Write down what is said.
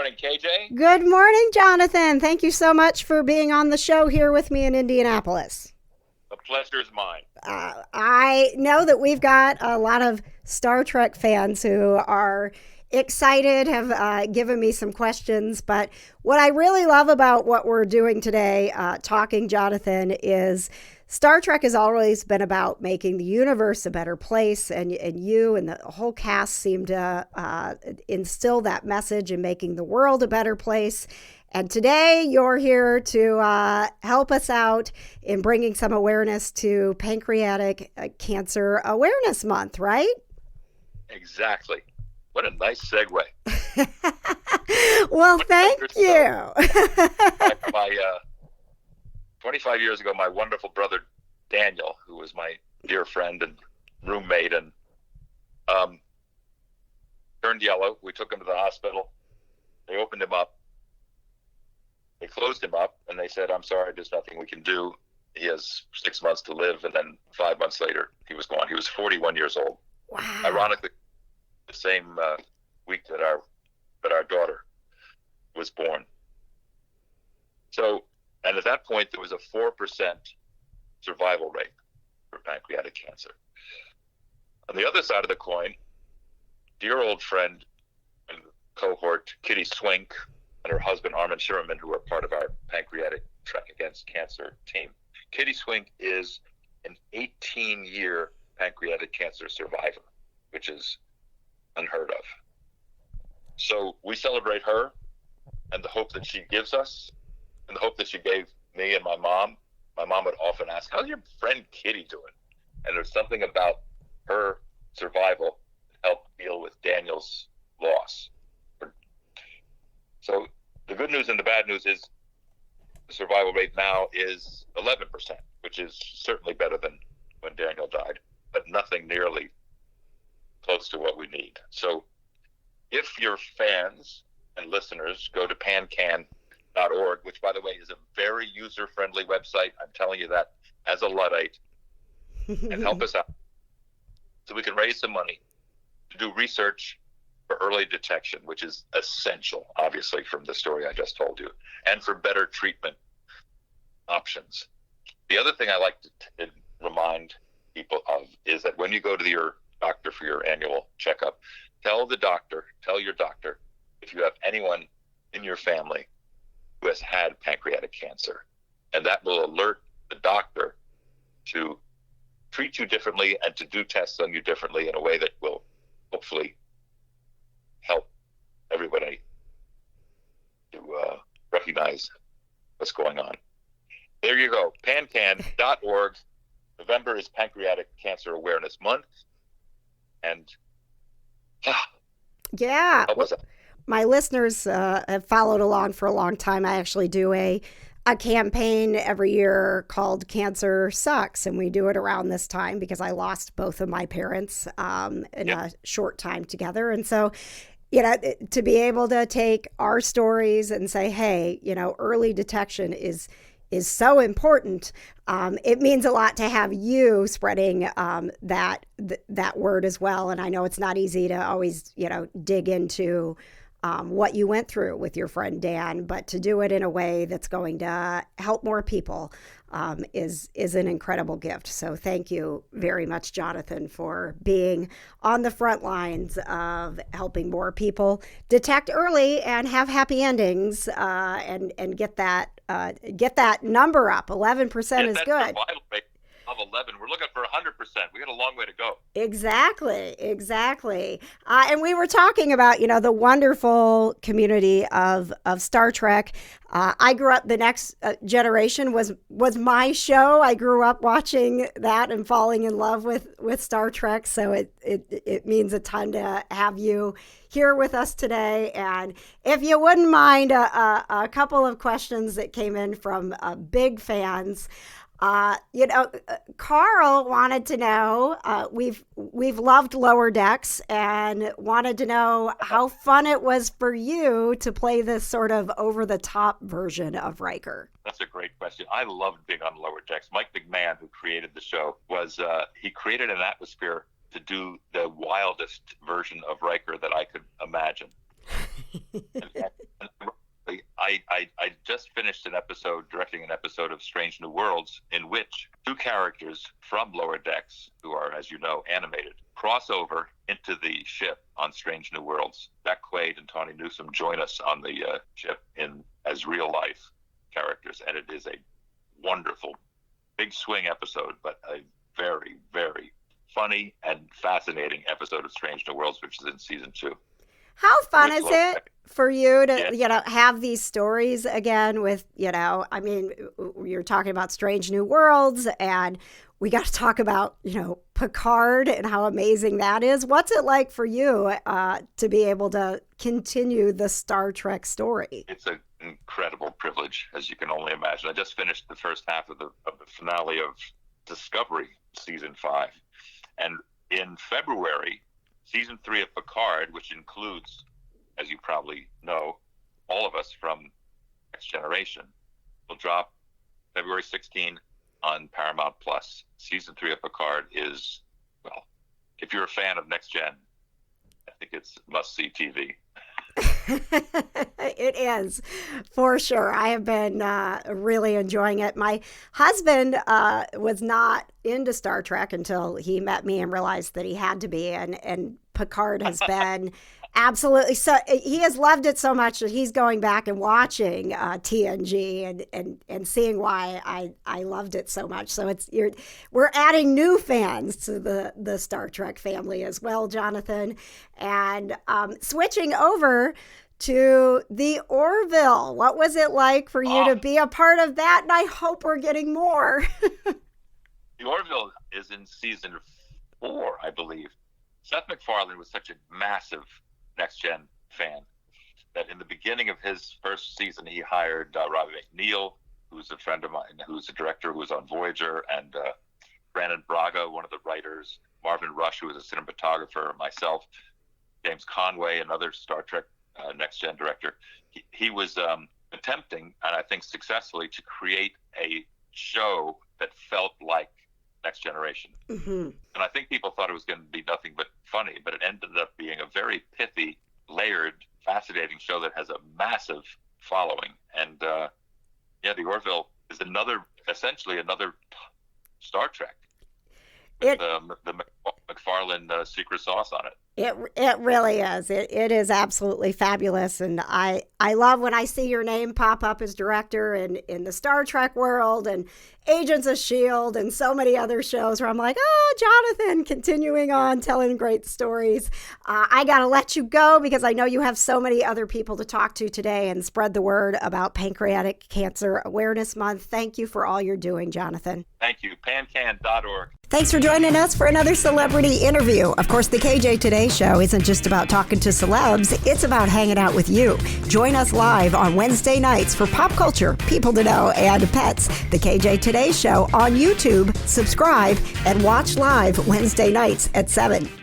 morning, KJ. Good morning, Jonathan. Thank you so much for being on the show here with me in Indianapolis. The pleasure is mine. I know that we've got a lot of Star Trek fans who are excited, have given me some questions. But what I really love about what we're doing today, talking, Jonathan, is Star Trek has always been about making the universe a better place, and you and the whole cast seem to instill that message in making the world a better place. And today you're here to help us out in bringing some awareness to Pancreatic Cancer Awareness Month, right? Exactly. What a nice segue. Well, thank you. 25 years ago, my wonderful brother Daniel, who was my dear friend and roommate, and turned yellow. We took him to the hospital. They opened him up. They closed him up, and they said, "I'm sorry, there's nothing we can do. He has 6 months to live." And then 5 months later, he was gone. He was 41 years old. Wow. Ironically, the same week that our daughter was born. So, and at that point, there was a 4% survival rate for pancreatic cancer. On the other side of the coin, dear old friend and cohort Kitty Swink and her husband Armin Sherman, who are part of our Pancreatic Trek Against Cancer team. Kitty Swink is an 18-year pancreatic cancer survivor, which is unheard of. So we celebrate her and the hope that she gives us, and the hope that she gave me and my mom. My mom would often ask, "How's your friend Kitty doing?" And there's something about her survival that helped deal with Daniel's loss. So the good news and the bad news is the survival rate now is 11%, which is certainly better than when Daniel died, but nothing nearly close to what we need. So if your fans and listeners go to pancan.org, which, by the way, is a very user-friendly website. I'm telling you that as a Luddite, and help us out so we can raise some money to do research for early detection, which is essential, obviously, from the story I just told you, and for better treatment options. The other thing I like to remind people of is that when you go to your doctor for your annual checkup, tell your doctor if you have anyone in your family who has had pancreatic cancer, and that will alert the doctor to treat you differently and to do tests on you differently in a way that will hopefully help everybody to recognize what's going on. There you go, pancan.org. November is Pancreatic Cancer Awareness Month, and yeah. help us out. My listeners have followed along for a long time. I actually do a campaign every year called Cancer Sucks, and we do it around this time because I lost both of my parents in a short time together. And so, to be able to take our stories and say, hey, early detection is so important. It means a lot to have you spreading that word as well. And I know it's not easy to always, dig into what you went through with your friend Dan, but to do it in a way that's going to help more people is an incredible gift. So thank you very much, Jonathan, for being on the front lines of helping more people detect early and have happy endings, and get that number up. 11% is good. Of 11, we're looking for 100%. We got a long way to go. Exactly. And we were talking about, the wonderful community of Star Trek. I grew up, the Next Generation was my show. I grew up watching that and falling in love with Star Trek. So it means a ton to have you here with us today. And if you wouldn't mind a couple of questions that came in from big fans. Carl wanted to know, we've loved Lower Decks and wanted to know how fun it was for you to play this sort of over-the-top version of Riker. That's a great question. I loved being on Lower Decks. Mike McMahon, who created the show, he created an atmosphere to do the wildest version of Riker that I could imagine. and finished directing an episode of Strange New Worlds, in which two characters from Lower Decks, who are, as you know, animated, cross over into the ship on Strange New Worlds. Beck Quaid and Tawny Newsome join us on the ship as real life characters, and it is a wonderful, big swing episode, but a very, very funny and fascinating episode of Strange New Worlds, which is in season 2. How fun is it for you to, have these stories again with, I mean, you're talking about Strange New Worlds, and we got to talk about, Picard and how amazing that is. What's it like for you to be able to continue the Star Trek story? It's an incredible privilege, as you can only imagine. I just finished the first half of the finale of Discovery season 5. And in February, season 3 of Picard, which includes, as you probably know, all of us from Next Generation, will drop February 16 on Paramount Plus. Season 3 of Picard is, well, if you're a fan of Next Gen, I think it's must-see TV. It is, for sure. I have been really enjoying it. My husband was not into Star Trek until he met me and realized that he had to be, and Picard has been absolutely, so he has loved it so much that he's going back and watching TNG and seeing why I loved it so much. So we're adding new fans to the Star Trek family as well, Jonathan, and switching over to the Orville. What was it like for you to be a part of that? And I hope we're getting more. The Orville is in season 4, I believe. Seth MacFarlane was such a massive Next Gen fan that in the beginning of his first season, he hired Robbie McNeil, who's a friend of mine, who's a director who was on Voyager, and Brandon Braga, one of the writers, Marvin Rush, who was a cinematographer, myself, James Conway, another Star Trek Next Gen director. He was attempting, and I think successfully, to create a show that felt like Next Generation. Mm-hmm. And I think people thought it was going to be nothing but funny, but it ended up being a very pithy, layered, fascinating show that has a massive following. And the Orville is essentially another Star Trek. With the MacFarlane secret sauce on it. It really is. It is absolutely fabulous. And I love when I see your name pop up as director in the Star Trek world and Agents of S.H.I.E.L.D. and so many other shows where I'm like, Jonathan, continuing on, telling great stories. I got to let you go because I know you have so many other people to talk to today and spread the word about Pancreatic Cancer Awareness Month. Thank you for all you're doing, Jonathan. Thank you. pancan.org. Thanks for joining us for another celebrity interview. Of course, the KJ Today Show isn't just about talking to celebs, it's about hanging out with you. Join us live on Wednesday nights for pop culture, people to know, and pets. The KJ Today Show on YouTube. Subscribe and watch live Wednesday nights at 7.